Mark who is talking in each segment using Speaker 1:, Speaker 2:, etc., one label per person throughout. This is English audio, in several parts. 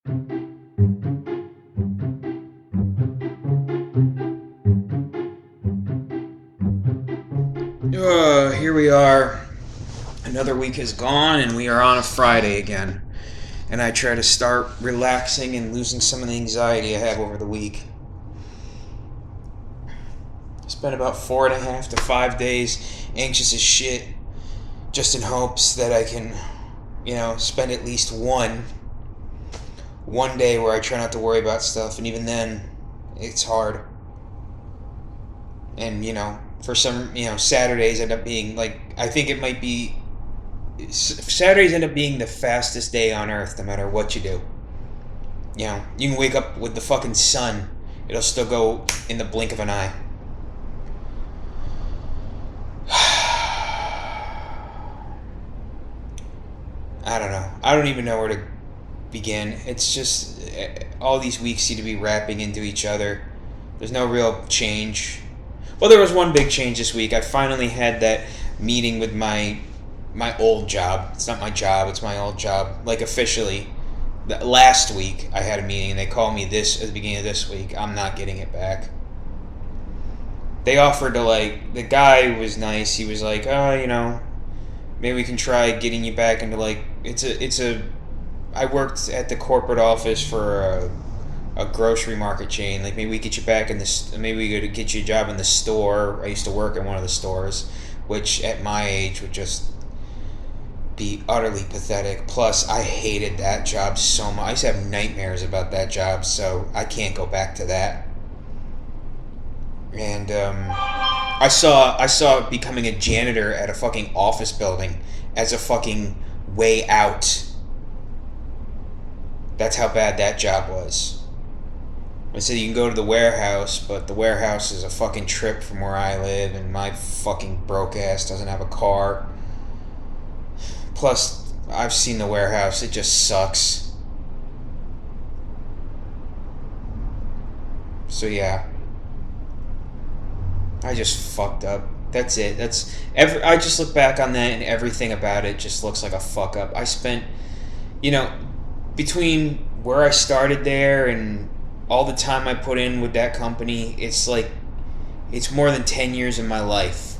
Speaker 1: Here we are. Another week has gone, and we are on a Friday again. And I try to start relaxing and losing some of the anxiety I have over the week. I spent about 4.5 to 5 days anxious as shit, just in hopes that I can, spend at least one day where I try not to worry about stuff. And even then, it's hard. And for some, Saturdays end up being like, I think it might be, Saturdays end up being the fastest day on earth, no matter what you do. You can wake up with the fucking sun, it'll still go in the blink of an eye. I don't know. I don't even know where to begin. It's just all these weeks seem to be wrapping into each other. There's no real change. Well, there was one big change this week. I finally had that meeting with my old job. It's not my job, it's my old job. Like, officially. Last week I had a meeting and they called me this at the beginning of this week. I'm not getting it back. They offered to, like, the guy was nice. He was like, oh, maybe we can try getting you back into, like, I worked at the corporate office for a grocery market chain. Like, maybe we get you back in this. Maybe we could get you a job in the store. I used to work in one of the stores, which at my age would just be utterly pathetic. Plus, I hated that job so much. I used to have nightmares about that job, so I can't go back to that. And I saw becoming a janitor at a fucking office building as a fucking way out. That's how bad that job was. I said you can go to the warehouse, but the warehouse is a fucking trip from where I live, and my fucking broke ass doesn't have a car. Plus, I've seen the warehouse, it just sucks. So yeah. I just fucked up. That's it. I just look back on that and everything about it just looks like a fuck up. I spent, between where I started there and all the time I put in with that company, it's like, it's more than 10 years of my life.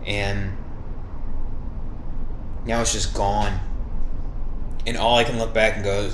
Speaker 1: And now it's just gone. And all I can look back and go,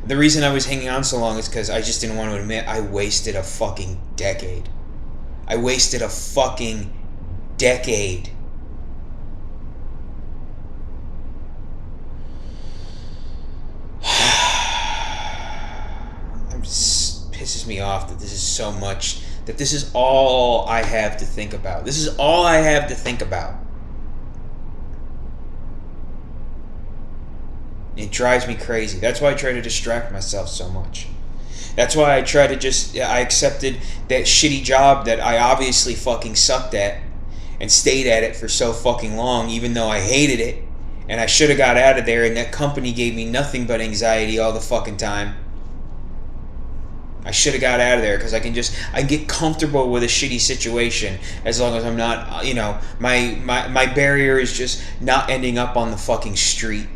Speaker 1: the reason I was hanging on so long is because I just didn't want to admit I wasted a fucking decade. I wasted a fucking decade. Pisses me off that this is so much, that this is all I have to think about. This is all I have to think about. It drives me crazy. That's why I try to distract myself so much. That's why I try to I accepted that shitty job that I obviously fucking sucked at and stayed at it for so fucking long, even though I hated it and I should have got out of there, and that company gave me nothing but anxiety all the fucking time. I should have got out of there because I can get comfortable with a shitty situation as long as I'm not, my barrier is just not ending up on the fucking street.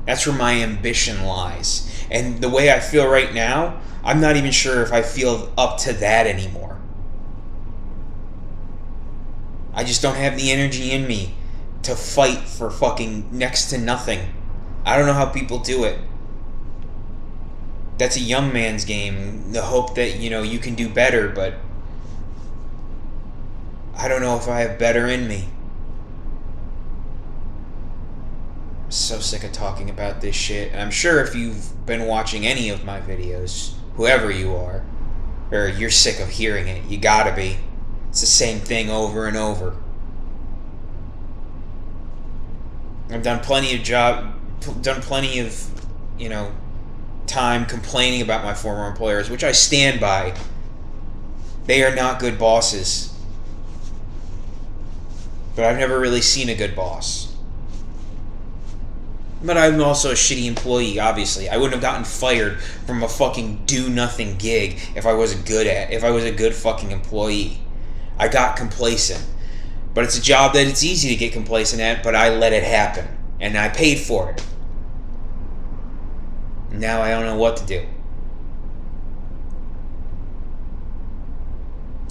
Speaker 1: That's where my ambition lies. And the way I feel right now, I'm not even sure if I feel up to that anymore. I just don't have the energy in me to fight for fucking next to nothing. I don't know how people do it. That's a young man's game. The hope that, you can do better, but I don't know if I have better in me. I'm so sick of talking about this shit. And I'm sure if you've been watching any of my videos, whoever you are, or you're sick of hearing it, you gotta be. It's the same thing over and over. I've done plenty of time complaining about my former employers, which I stand by. They are not good bosses. But I've never really seen a good boss. But I'm also a shitty employee, obviously. I wouldn't have gotten fired from a fucking do-nothing gig if I was a good fucking employee. I got complacent. But it's a job that it's easy to get complacent at, but I let it happen. And I paid for it. Now I don't know what to do.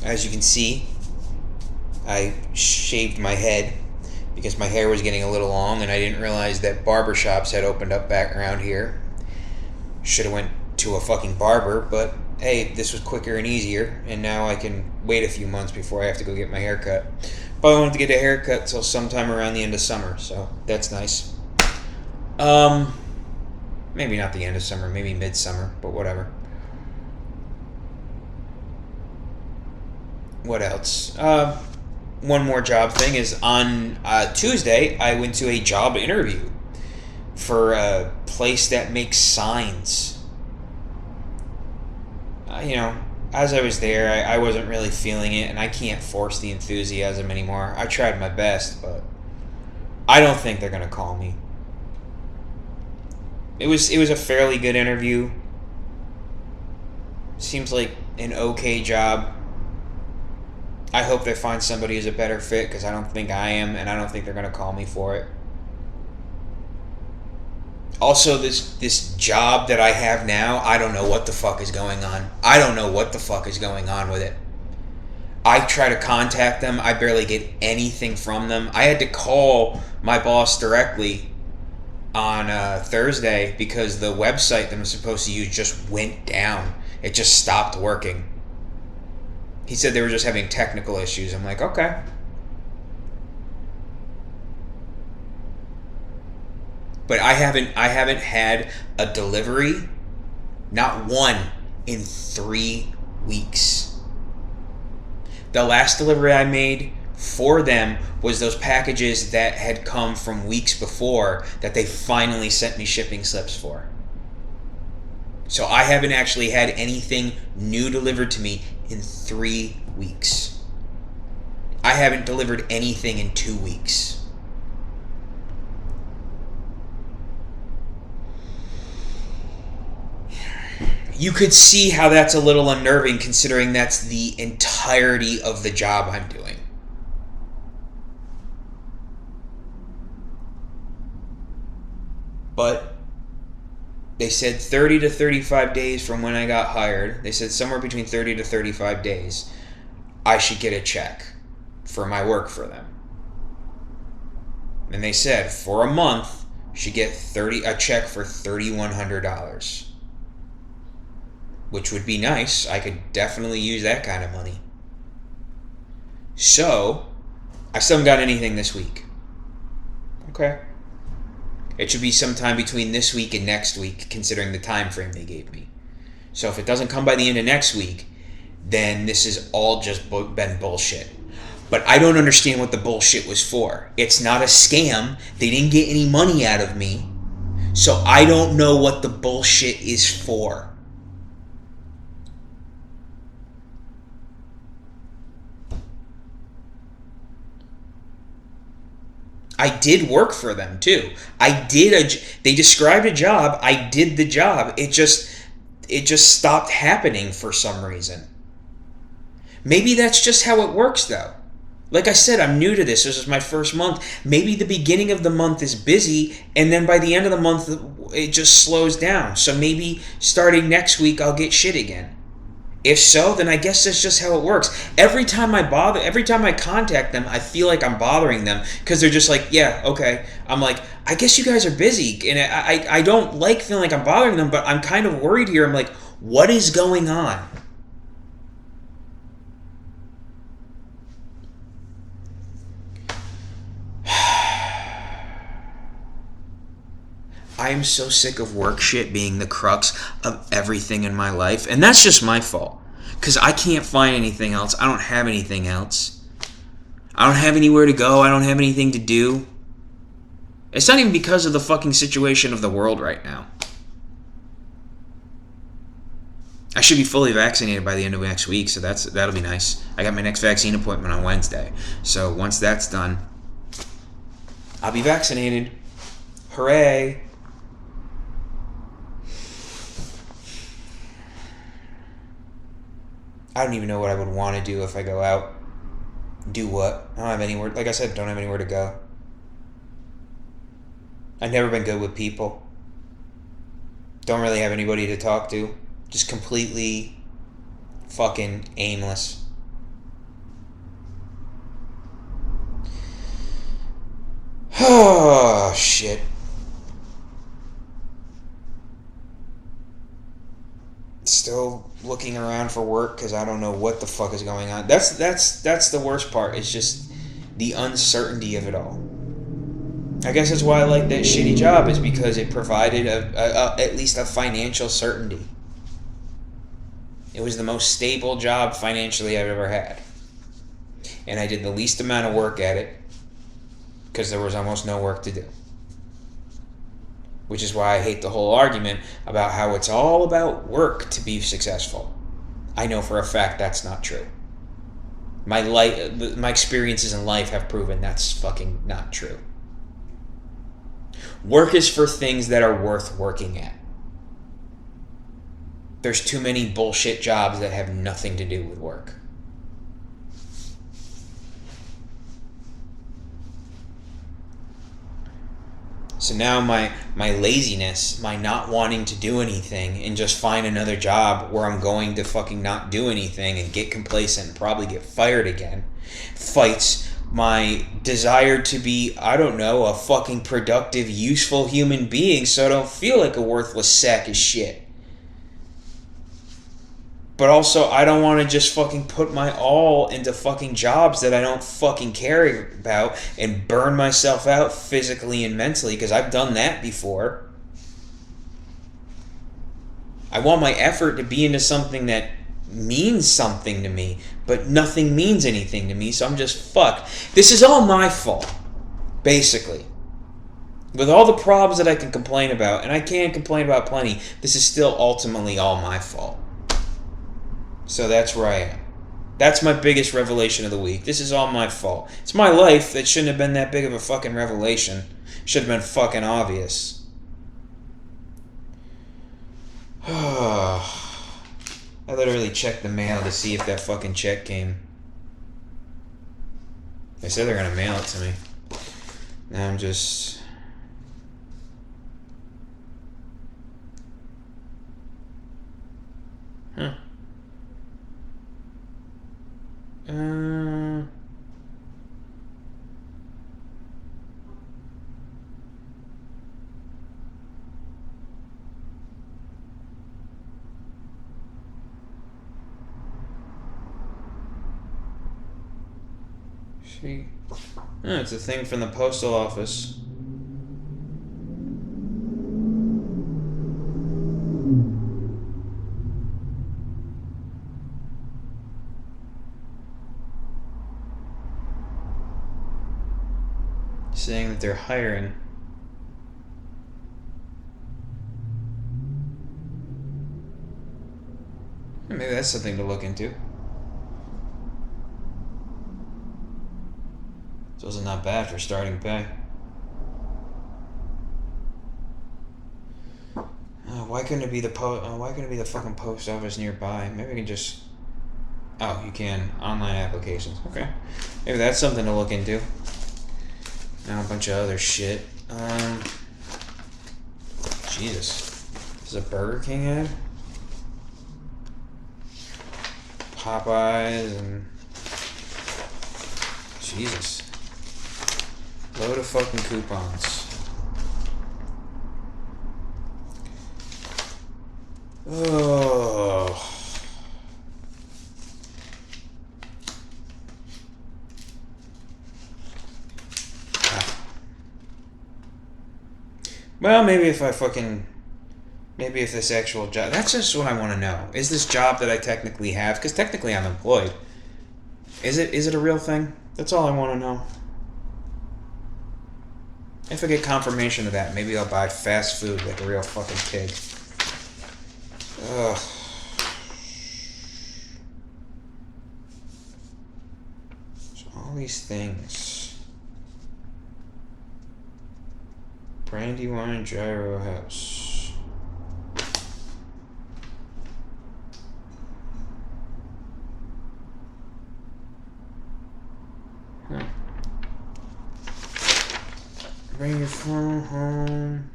Speaker 1: As you can see, I shaved my head because my hair was getting a little long and I didn't realize that barbershops had opened up back around here. Should have went to a fucking barber, but hey, this was quicker and easier, and now I can wait a few months before I have to go get my hair cut. But I wanted to get a haircut till sometime around the end of summer, so that's nice. Maybe not the end of summer, maybe midsummer, but whatever. What else? One more job thing is on Tuesday, I went to a job interview for a place that makes signs. As I was there, I wasn't really feeling it, and I can't force the enthusiasm anymore. I tried my best, but I don't think they're going to call me. It was a fairly good interview. Seems like an okay job. I hope they find somebody who's a better fit, because I don't think I am, and I don't think they're going to call me for it. Also, this job that I have now, I don't know what the fuck is going on. I don't know what the fuck is going on with it. I try to contact them. I barely get anything from them. I had to call my boss directly on Thursday because the website that I'm supposed to use just went down. It just stopped working. He said they were just having technical issues. I'm like, okay. But I haven't had a delivery, not one, in 3 weeks. The last delivery I made for them was those packages that had come from weeks before that they finally sent me shipping slips for. So I haven't actually had anything new delivered to me in 3 weeks. I haven't delivered anything in 2 weeks. You could see how that's a little unnerving considering that's the entirety of the job I'm doing. But they said 30 to 35 days from when I got hired. They said somewhere between 30 to 35 days I should get a check for my work for them. And they said for a month should get a check for $3,100. Which would be nice. I could definitely use that kind of money. So, I still haven't got anything this week. Okay. It should be sometime between this week and next week, considering the time frame they gave me. So if it doesn't come by the end of next week, then this has all just been bullshit. But I don't understand what the bullshit was for. It's not a scam. They didn't get any money out of me. So I don't know what the bullshit is for. I did work for them too. They described a job. I did the job. It just stopped happening for some reason. Maybe that's just how it works though. Like I said, I'm new to this. This is my first month. Maybe the beginning of the month is busy, and then by the end of the month, it just slows down. So maybe starting next week, I'll get shit again. If so, then I guess that's just how it works. Every time I contact them, I feel like I'm bothering them because they're just like, yeah, okay. I'm like, I guess you guys are busy. And I don't like feeling like I'm bothering them, but I'm kind of worried here. I'm like, what is going on? I am so sick of work shit being the crux of everything in my life. And that's just my fault. Because I can't find anything else. I don't have anything else. I don't have anywhere to go. I don't have anything to do. It's not even because of the fucking situation of the world right now. I should be fully vaccinated by the end of next week, so that'll be nice. I got my next vaccine appointment on Wednesday. So once that's done, I'll be vaccinated. Hooray! I don't even know what I would want to do if I go out. Do what? I don't have anywhere. Like I said, don't have anywhere to go. I've never been good with people. Don't really have anybody to talk to. Just completely fucking aimless. Oh, shit. Still looking around for work because I don't know what the fuck is going on. That's the worst part. It's just the uncertainty of it all. I guess that's why I like that shitty job, is because it provided at least a financial certainty. It was the most stable job financially I've ever had. And I did the least amount of work at it because there was almost no work to do. Which is why I hate the whole argument about how it's all about work to be successful. I know for a fact that's not true. My experiences in life have proven that's fucking not true. Work is for things that are worth working at. There's too many bullshit jobs that have nothing to do with work. So now my laziness, my not wanting to do anything and just find another job where I'm going to fucking not do anything and get complacent and probably get fired again, fights my desire to be, I don't know, a fucking productive, useful human being so I don't feel like a worthless sack of shit. But also, I don't want to just fucking put my all into fucking jobs that I don't fucking care about and burn myself out physically and mentally, because I've done that before. I want my effort to be into something that means something to me, but nothing means anything to me, so I'm just fucked. This is all my fault, basically. With all the problems that I can complain about, and I can complain about plenty, this is still ultimately all my fault. So that's where I am. That's my biggest revelation of the week. This is all my fault. It's my life that shouldn't have been that big of a fucking revelation. Should have been fucking obvious. I literally checked the mail to see if that fucking check came. They said they're gonna mail it to me. Now I'm just... Huh. See? Oh, it's a thing from the postal office. Saying that they're hiring. Maybe that's something to look into. So it's not bad for starting pay. Why couldn't it be the why couldn't it be the fucking post office nearby? Maybe I can just... Oh, you can. Online applications. Okay. Maybe that's something to look into. Now a bunch of other shit. Jesus. Is a Burger King ad? Popeyes and... Jesus. Load of fucking coupons. Oh. Well, maybe if this actual job... That's just what I want to know. Is this job that I technically have... Because technically I'm employed. Is it a real thing? That's all I want to know. If I get confirmation of that, maybe I'll buy fast food like a real fucking pig. Ugh. So all these things. Brandywine Gyro House. Huh. Bring your phone home.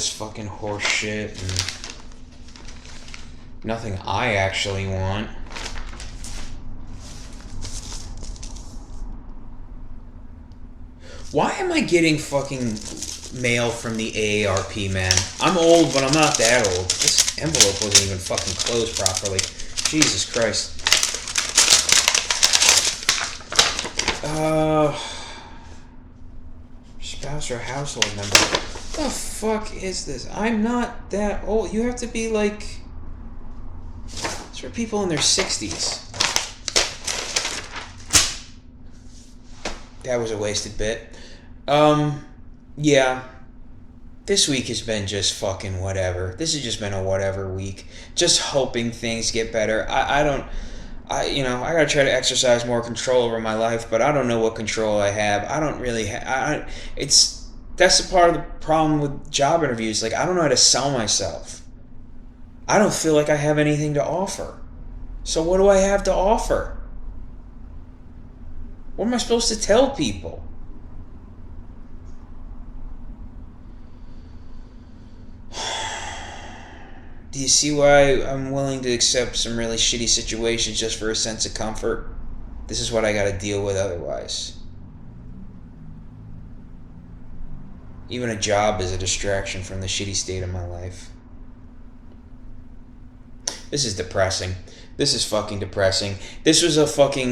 Speaker 1: this fucking horse shit and nothing I actually want. Why am I getting fucking mail from the AARP, man? I'm old, but I'm not that old. This envelope wasn't even fucking closed properly. Jesus Christ. Spouse or household member. What the fuck is this? I'm not that old. You have to be like... It's for people in their 60s. That was a wasted bit. Yeah. This week has been just fucking whatever. This has just been a whatever week. Just hoping things get better. I gotta try to exercise more control over my life, but I don't know what control I have. I don't really that's the part of the problem with job interviews. Like, I don't know how to sell myself. I don't feel like I have anything to offer. So what do I have to offer? What am I supposed to tell people? Do you see why I'm willing to accept some really shitty situations just for a sense of comfort? This is what I gotta deal with otherwise. Even a job is a distraction from the shitty state of my life. This is depressing. This is fucking depressing. This wasn't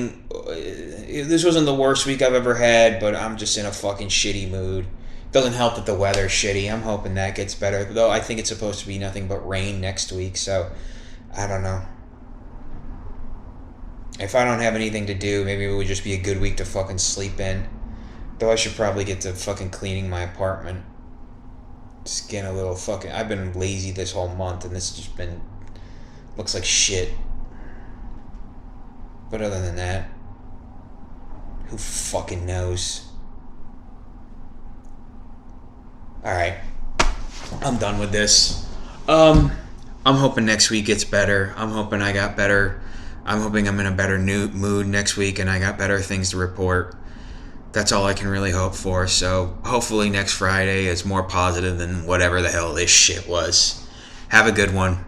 Speaker 1: the worst week I've ever had, but I'm just in a fucking shitty mood. Doesn't help that the weather's shitty. I'm hoping that gets better. Though I think it's supposed to be nothing but rain next week, so I don't know. If I don't have anything to do, maybe it would just be a good week to fucking sleep in. Though I should probably get to fucking cleaning my apartment. Just getting a little fucking... I've been lazy this whole month, and this has just been... looks like shit. But other than that, who fucking knows? Alright. I'm done with this. I'm hoping next week gets better. I'm hoping I got better. I'm hoping I'm in a better mood next week and I got better things to report. That's all I can really hope for. So hopefully next Friday is more positive than whatever the hell this shit was. Have a good one.